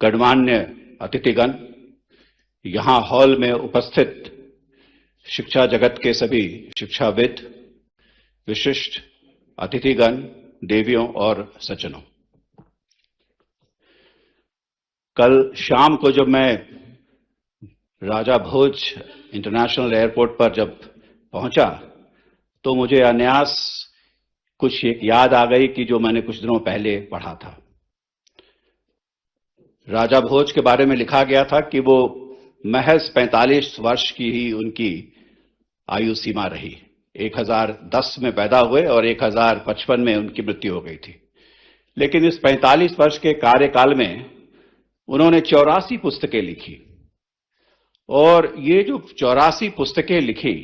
गणमान्य अतिथिगण, यहां हॉल में उपस्थित शिक्षा जगत के सभी शिक्षाविद, विशिष्ट अतिथिगण, देवियों और सज्जनों, कल शाम को जब मैं राजा भोज इंटरनेशनल एयरपोर्ट पर जब पहुंचा तो मुझे अनायास कुछ याद आ गई कि जो मैंने कुछ दिनों पहले पढ़ा था। राजा भोज के बारे में लिखा गया था कि वो महज 45 वर्ष की ही उनकी आयु सीमा रही। 1010 में पैदा हुए और 1055 में उनकी मृत्यु हो गई थी। लेकिन इस 45 वर्ष के कार्यकाल में उन्होंने 84 पुस्तकें लिखी और ये जो 84 पुस्तकें लिखी,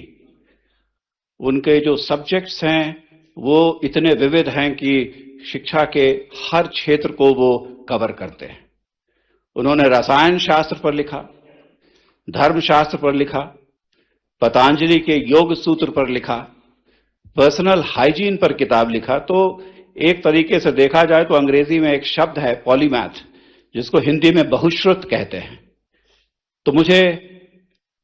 उनके जो सब्जेक्ट्स हैं वो इतने विविध हैं कि शिक्षा के हर क्षेत्र को वो कवर करते हैं। उन्होंने रसायन शास्त्र पर लिखा, धर्मशास्त्र पर लिखा, पतंजलि के योग सूत्र पर लिखा, पर्सनल हाइजीन पर किताब लिखा। तो एक तरीके से देखा जाए तो अंग्रेजी में एक शब्द है पॉलीमैथ, जिसको हिंदी में बहुश्रुत कहते हैं। तो मुझे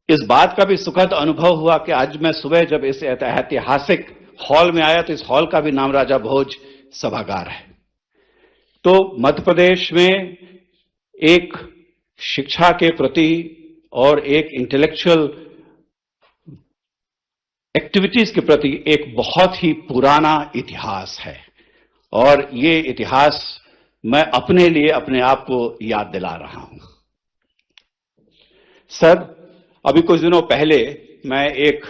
इस बात का भी सुखद अनुभव हुआ कि आज मैं सुबह जब इस ऐतिहासिक हॉल में आया तो इस हॉल का भी नाम राजा भोज सभागार है। तो मध्य प्रदेश में एक शिक्षा के प्रति और एक इंटेलेक्चुअल एक्टिविटीज के प्रति एक बहुत ही पुराना इतिहास है और ये इतिहास मैं अपने लिए अपने आप को याद दिला रहा हूं। सर, अभी कुछ दिनों पहले मैं एक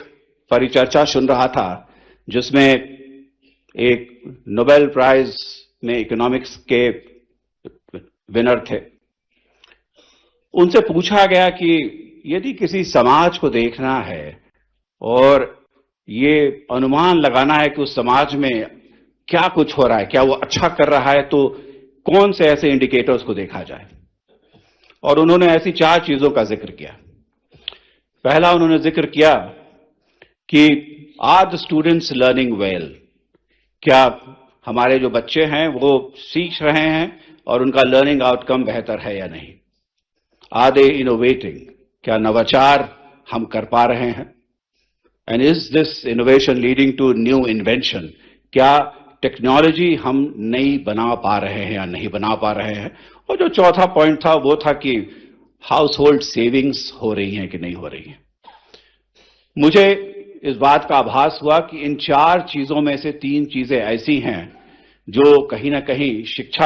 परिचर्चा सुन रहा था जिसमें एक नोबेल प्राइज में इकोनॉमिक्स के विनर थे। उनसे पूछा गया कि यदि किसी समाज को देखना है और ये अनुमान लगाना है कि उस समाज में क्या कुछ हो रहा है, क्या वो अच्छा कर रहा है, तो कौन से ऐसे इंडिकेटर्स को देखा जाए। और उन्होंने ऐसी 4 चीजों का जिक्र किया। पहला उन्होंने जिक्र किया कि are the students learning well, क्या हमारे जो बच्चे हैं वो सीख रहे हैं और उनका लर्निंग आउटकम बेहतर है या नहीं। आर दे इनोवेटिंग, क्या नवाचार हम कर पा रहे हैं। And is this innovation leading to new invention, क्या टेक्नोलॉजी हम नई बना पा रहे हैं या नहीं बना पा रहे हैं। और जो चौथा पॉइंट था वो था कि हाउस होल्ड सेविंग्स हो रही हैं कि नहीं हो रही हैं। मुझे इस बात का आभास हुआ कि इन 4 चीजों में से 3 चीजें ऐसी हैं जो कहीं ना कहीं शिक्षा